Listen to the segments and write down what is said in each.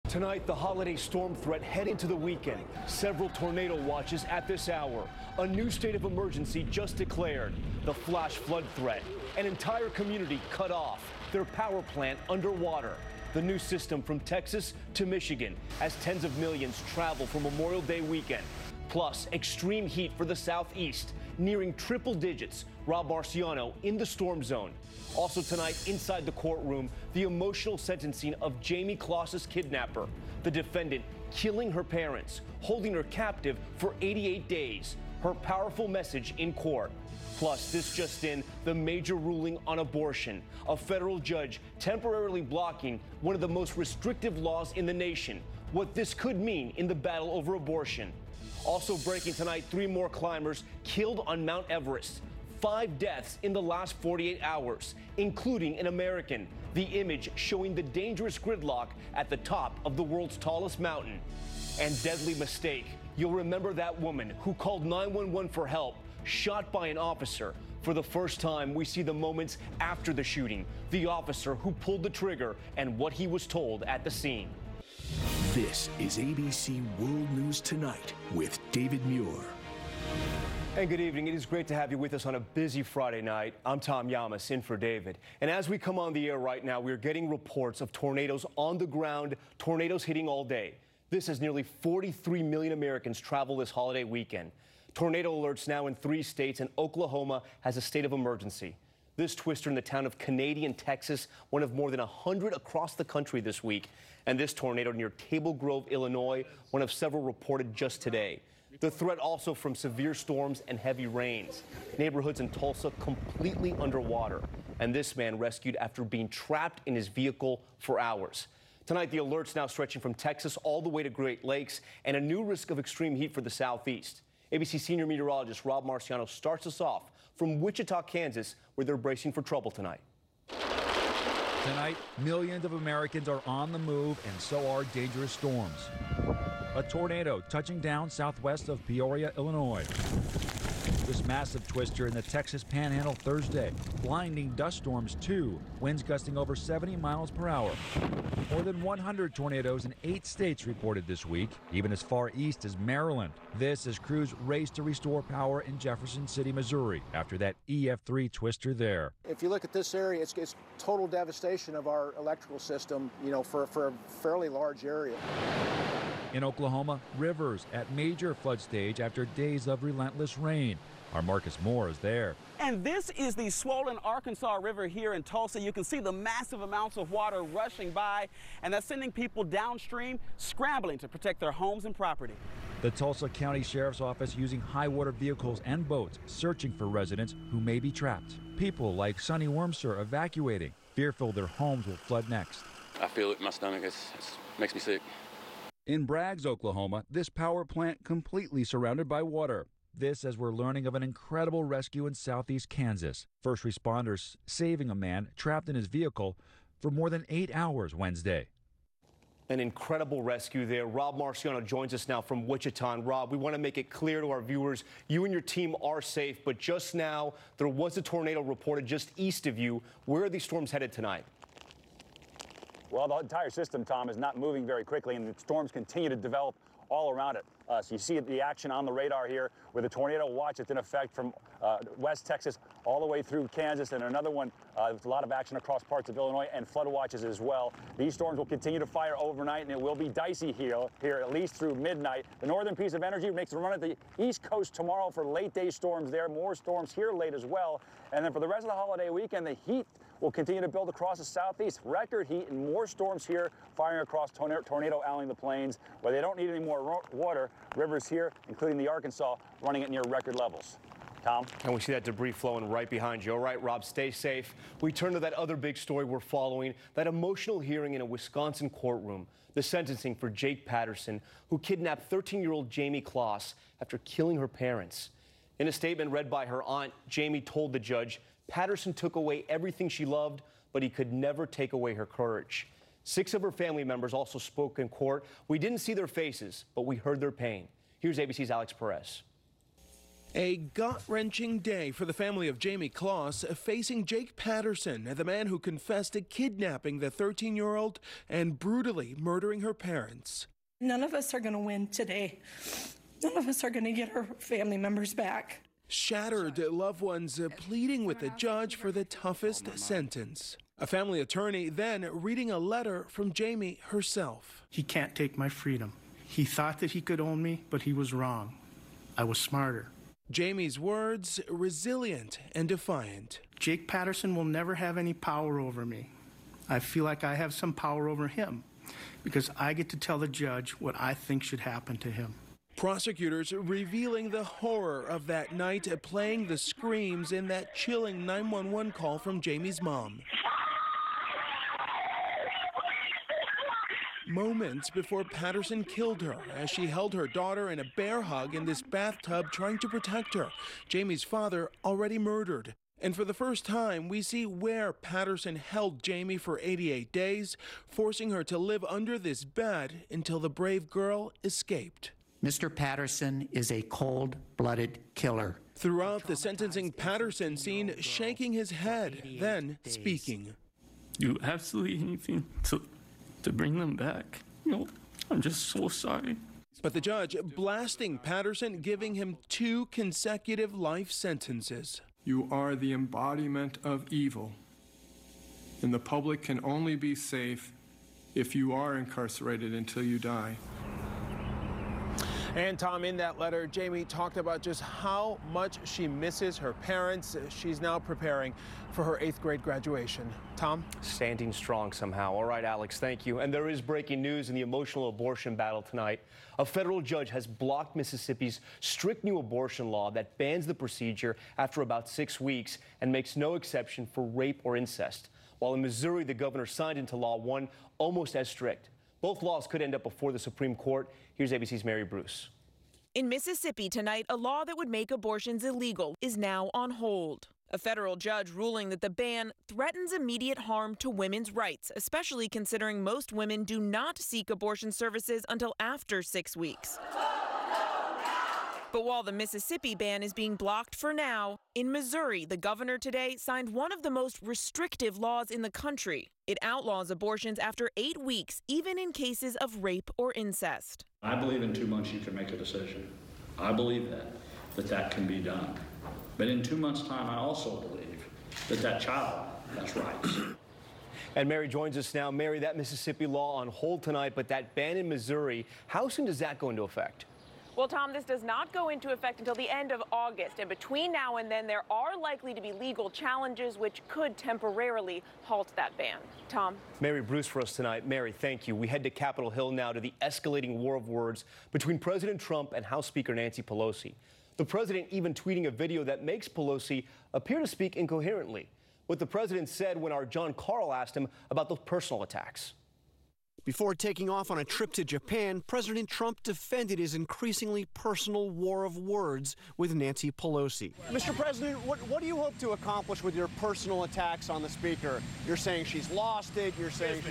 Tonight, the holiday storm threat heading into the weekend. Several tornado watches at this hour. A new state of emergency just declared. The flash flood threat. An entire community cut off. Their power plant underwater. The new system from Texas to Michigan as tens of millions travel for Memorial Day weekend. Plus, extreme heat for the southeast, nearing triple digits. Rob Marciano in the storm zone. Also tonight, inside the courtroom, the emotional sentencing of Jamie Kloss's kidnapper. The defendant killing her parents, holding her captive for 88 days. Her powerful message in court. Plus, this just in, the major ruling on abortion. A federal judge temporarily blocking one of the most restrictive laws in the nation. What this could mean in the battle over abortion. Also breaking tonight, 3 more climbers killed on Mount Everest. 5 deaths in the last 48 hours, including an American. The image showing the dangerous gridlock at the top of the world's tallest mountain. And deadly mistake. You'll remember that woman who called 911 for help, shot by an officer. For the first time, we see the moments after the shooting, the officer who pulled the trigger and what he was told at the scene. This is ABC World News Tonight with David Muir. And good evening. It is great to have you with us on a busy Friday night. I'm Tom Yamas, in for David. And as we come on the air right now, we're getting reports of tornadoes on the ground, tornadoes hitting all day. This as nearly 43 million Americans travel this holiday weekend. Tornado alerts now in 3 states, and Oklahoma has a state of emergency. This twister in the town of Canadian, Texas, one of more than 100 across the country this week. And this tornado near Table Grove, Illinois, one of several reported just today. The threat also from severe storms and heavy rains. Neighborhoods in Tulsa completely underwater. And this man rescued after being trapped in his vehicle for hours. Tonight, the alerts now stretching from Texas all the way to Great Lakes, and a new risk of extreme heat for the southeast. ABC senior meteorologist Rob Marciano starts us off from Wichita, Kansas, where they're bracing for trouble tonight. Tonight, millions of Americans are on the move, and so are dangerous storms. A tornado touching down southwest of Peoria, Illinois. This massive twister in the Texas Panhandle Thursday. Blinding dust storms, too. Winds gusting over 70 miles per hour. More than 100 tornadoes in 8 states reported this week, even as far east as Maryland. This as crews race to restore power in Jefferson City, Missouri, after that EF3 twister there. If you look at this area, it's total devastation of our electrical system, for a fairly large area. In Oklahoma, rivers at major flood stage after days of relentless rain. Our Marcus Moore is there. And this is the swollen Arkansas River here in Tulsa. You can see the massive amounts of water rushing by, and that's sending people downstream scrambling to protect their homes and property. The Tulsa County Sheriff's Office using high water vehicles and boats searching for residents who may be trapped. People like Sonny Wormser evacuating, fearful their homes will flood next. I feel it in my stomach. It makes me sick. In Braggs, Oklahoma, this power plant completely surrounded by water. This as we're learning of an incredible rescue in southeast Kansas. First responders saving a man trapped in his vehicle for more than 8 hours Wednesday. An incredible rescue there. Rob Marciano joins us now from Wichita. And Rob, we want to make it clear to our viewers, you and your team are safe, but just now there was a tornado reported just east of you. Where are these storms headed tonight? Well, the entire system, Tom, is not moving very quickly, and the storms continue to develop all around it. So you see the action on the radar here with a tornado watch that's in effect from West Texas all the way through Kansas, and another one with a lot of action across parts of Illinois, and flood watches as well. These storms will continue to fire overnight, and it will be dicey here at least through midnight. The northern piece of energy makes a run at the east coast tomorrow for late day storms there. More storms here late as well. And then for the rest of the holiday weekend, the heat will continue to build across the southeast. Record heat and more storms here firing across tornado-alleying the plains, where they don't need any more water. Rivers here, including the Arkansas, running at near record levels. Tom? And we see that debris flowing right behind you. All right, Rob, stay safe. We turn to that other big story we're following, that emotional hearing in a Wisconsin courtroom, the sentencing for Jake Patterson, who kidnapped 13-year-old Jamie Kloss after killing her parents. In a statement read by her aunt, Jamie told the judge Patterson took away everything she loved, but he could never take away her courage. 6 of her family members also spoke in court. We didn't see their faces, but we heard their pain. Here's ABC's Alex Perez. A gut-wrenching day for the family of Jamie Kloss, facing Jake Patterson, the man who confessed to kidnapping the 13-year-old and brutally murdering her parents. None of us are going to win today. None of us are going to get our family members back. Shattered loved ones pleading with the judge for the toughest sentence. A family attorney then reading a letter from Jamie herself. He can't take my freedom. He thought that he could own me, but he was wrong. I was smarter. Jamie's words, resilient and defiant. Jake Patterson will never have any power over me. I feel like I have some power over him because I get to tell the judge what I think should happen to him. Prosecutors revealing the horror of that night, playing the screams in that chilling 911 call from Jamie's mom. Moments before Patterson killed her as she held her daughter in a bear hug in this bathtub trying to protect her. Jamie's father already murdered. And for the first time, we see where Patterson held Jamie for 88 days, forcing her to live under this bed until the brave girl escaped. Mr. Patterson is a cold-blooded killer. Throughout the sentencing, Patterson seen shaking his head, then speaking. Do absolutely anything to bring them back. I'm just so sorry. But the judge blasting Patterson, giving him 2 consecutive life sentences. You are the embodiment of evil, and the public can only be safe if you are incarcerated until you die. And Tom, in that letter, Jamie talked about just how much she misses her parents. She's now preparing for her 8th grade graduation. Tom? Standing strong somehow. All right, Alex, thank you. And there is breaking news in the emotional abortion battle tonight. A federal judge has blocked Mississippi's strict new abortion law that bans the procedure after about 6 weeks and makes no exception for rape or incest. While in Missouri, the governor signed into law one almost as strict. Both laws could end up before the Supreme Court. Here's ABC's Mary Bruce. In Mississippi tonight, a law that would make abortions illegal is now on hold. A federal judge ruling that the ban threatens immediate harm to women's rights, especially considering most women do not seek abortion services until after 6 weeks. But while the Mississippi ban is being blocked for now, in Missouri, the governor today signed one of the most restrictive laws in the country. It outlaws abortions after 8 weeks, even in cases of rape or incest. I believe in 2 months you can make a decision. I believe that can be done. But in 2 months' time, I also believe that child has rights. And Mary joins us now. Mary, that Mississippi law on hold tonight, but that ban in Missouri, how soon does that go into effect? Well, Tom, this does not go into effect until the end of August. And between now and then, there are likely to be legal challenges which could temporarily halt that ban. Tom? Mary Bruce for us tonight. Mary, thank you. We head to Capitol Hill now to the escalating war of words between President Trump and House Speaker Nancy Pelosi. The president even tweeting a video that makes Pelosi appear to speak incoherently. What the president said when our John Carl asked him about those personal attacks. Before taking off on a trip to Japan, President Trump defended his increasingly personal war of words with Nancy Pelosi. Mr. President, what do you hope to accomplish with your personal attacks on the Speaker? You're saying she's lost it. You're saying...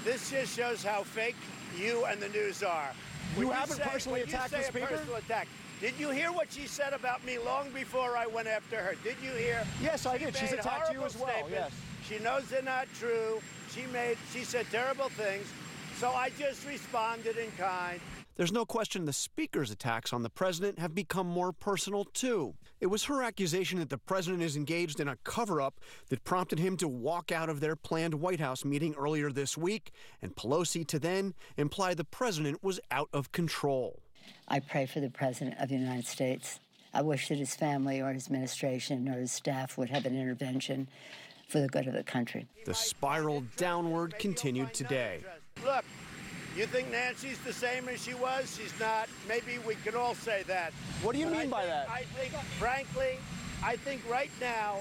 This just shows how fake you and the news are. You haven't personally attacked the Speaker? Did you hear what she said about me long before I went after her? Did you hear? Yes, I did. She's attacked you as well, yes. She knows they're not true. She said terrible things, so I just responded in kind. There's no question the Speaker's attacks on the president have become more personal, too. It was her accusation that the president is engaged in a cover-up that prompted him to walk out of their planned White House meeting earlier this week, and Pelosi to then imply the president was out of control. I pray for the President of the United States. I wish that his family or his administration or his staff would have an intervention for the good of the country. The spiral downward continued today. Look, you think Nancy's the same as she was? She's not. Maybe we could all say that. What do you mean by that? I think, frankly, right now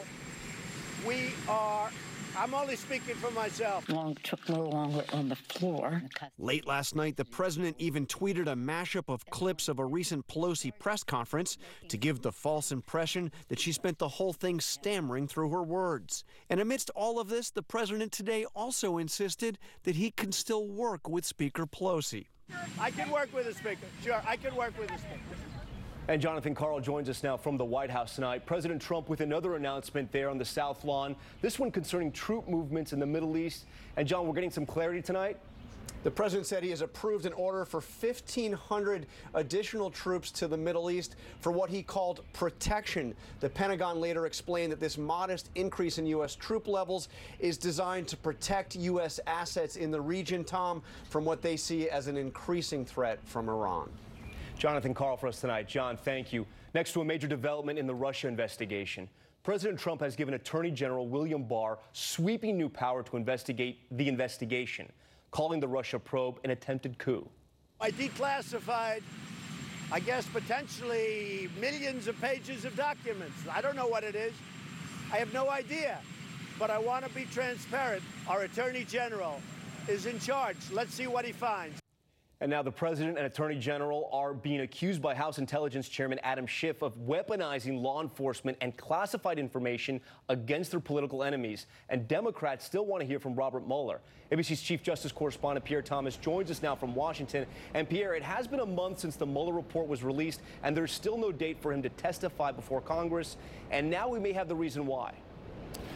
we are... I'm only speaking for myself. Took a little longer on the floor. Late last night, the president even tweeted a mashup of clips of a recent Pelosi press conference to give the false impression that she spent the whole thing stammering through her words. And amidst all of this, the president today also insisted that he can still work with Speaker Pelosi. I can work with the Speaker. Sure, I can work with the Speaker. And Jonathan Karl joins us now from the White House tonight. President Trump with another announcement there on the South Lawn, this one concerning troop movements in the Middle East. And John, we're getting some clarity tonight. The president said he has approved an order for 1,500 additional troops to the Middle East for what he called protection. The Pentagon later explained that this modest increase in U.S. troop levels is designed to protect U.S. assets in the region, Tom, from what they see as an increasing threat from Iran. Jonathan Karl for us tonight. John, thank you. Next to a major development in the Russia investigation. President Trump has given Attorney General William Barr sweeping new power to investigate the investigation, calling the Russia probe an attempted coup. I declassified, I guess, potentially millions of pages of documents. I don't know what it is. I have no idea. But I want to be transparent. Our Attorney General is in charge. Let's see what he finds. And now the president and attorney general are being accused by House Intelligence Chairman Adam Schiff of weaponizing law enforcement and classified information against their political enemies. And Democrats still want to hear from Robert Mueller. ABC's Chief Justice correspondent Pierre Thomas joins us now from Washington. And Pierre, it has been a month since the Mueller report was released, and there's still no date for him to testify before Congress. And now we may have the reason why.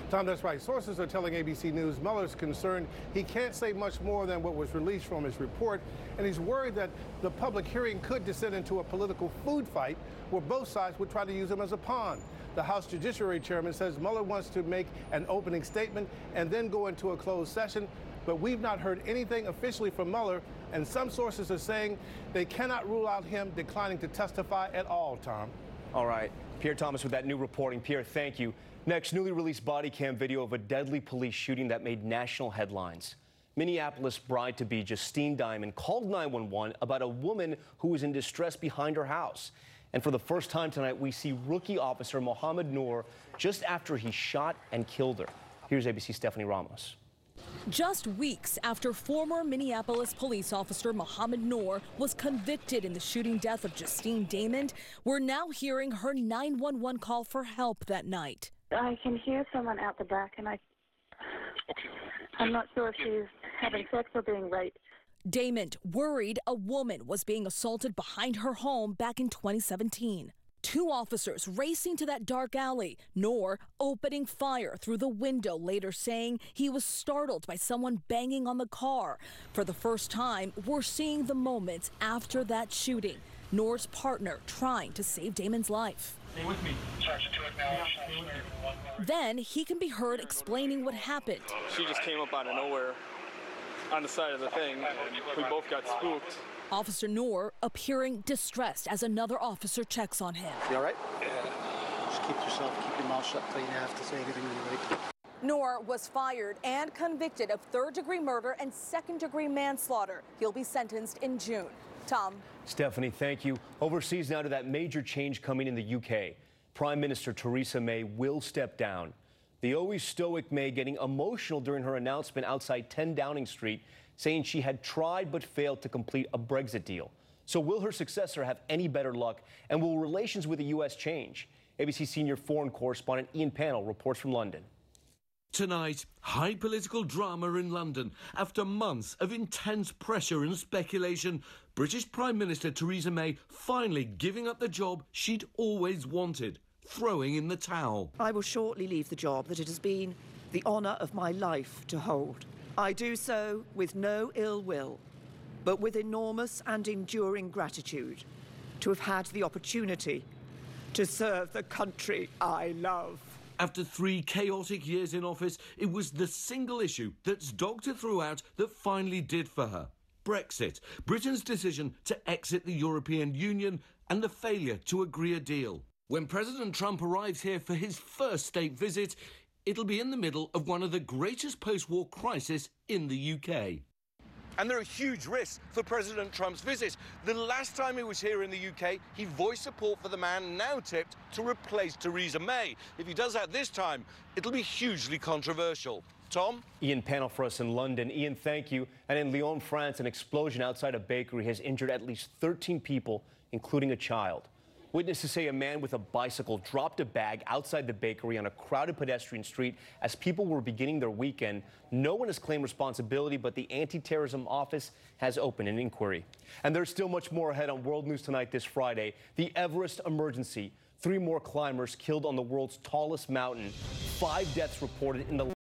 Tom, that's right. Sources are telling ABC News Mueller's concerned he can't say much more than what was released from his report, and he's worried that the public hearing could descend into a political food fight where both sides would try to use him as a pawn. The House Judiciary Chairman says Mueller wants to make an opening statement and then go into a closed session, but we've not heard anything officially from Mueller, and some sources are saying they cannot rule out him declining to testify at all, Tom. All right. Pierre Thomas with that new reporting. Pierre, thank you. Next, newly released body cam video of a deadly police shooting that made national headlines. Minneapolis bride-to-be Justine Diamond called 911 about a woman who was in distress behind her house. And for the first time tonight, we see rookie officer Mohamed Noor just after he shot and killed her. Here's ABC's Stephanie Ramos. Just weeks after former Minneapolis police officer Mohamed Noor was convicted in the shooting death of Justine Diamond, we're now hearing her 911 call for help that night. I can hear someone out the back, and I'm not sure if she's having sex or being raped. Diamond worried a woman was being assaulted behind her home back in 2017. Two officers racing to that dark alley, Noor opening fire through the window, later saying he was startled by someone banging on the car. For the first time, we're seeing the moments after that shooting. Noor's partner trying to save Damon's life. Stay with me. Then he can be heard explaining what happened. She just came up out of nowhere on the side of the thing, and we both got spooked. Officer Noor appearing distressed as another officer checks on him. You all right? Yeah. Just keep your mouth shut until you have to say anything you like. Noor was fired and convicted of third-degree murder and second-degree manslaughter. He'll be sentenced in June. Tom. Stephanie, thank you. Overseas now to that major change coming in the UK. Prime Minister Theresa May will step down. The always stoic May getting emotional during her announcement outside 10 Downing Street, saying she had tried but failed to complete a Brexit deal. So will her successor have any better luck, and will relations with the U.S. change? ABC senior foreign correspondent Ian Pannell reports from London. Tonight, high political drama in London. After months of intense pressure and speculation, British Prime Minister Theresa May finally giving up the job she'd always wanted, throwing in the towel. I will shortly leave the job that it has been the honour of my life to hold. I do so with no ill will, but with enormous and enduring gratitude to have had the opportunity to serve the country I love. After 3 chaotic years in office, it was the single issue that's dogged her throughout that finally did for her. Brexit, Britain's decision to exit the European Union, and the failure to agree a deal. When President Trump arrives here for his first state visit, it'll be in the middle of one of the greatest post-war crises in the UK. And there are huge risks for President Trump's visit. The last time he was here in the UK, he voiced support for the man now tipped to replace Theresa May. If he does that this time, it'll be hugely controversial. Tom? Ian Pannell for us in London. Ian, thank you. And in Lyon, France, an explosion outside a bakery has injured at least 13 people, including a child. Witnesses say a man with a bicycle dropped a bag outside the bakery on a crowded pedestrian street as people were beginning their weekend. No one has claimed responsibility, but the Anti-Terrorism Office has opened an inquiry. And there's still much more ahead on World News Tonight this Friday. The Everest emergency. 3 more climbers killed on the world's tallest mountain. 5 deaths reported in the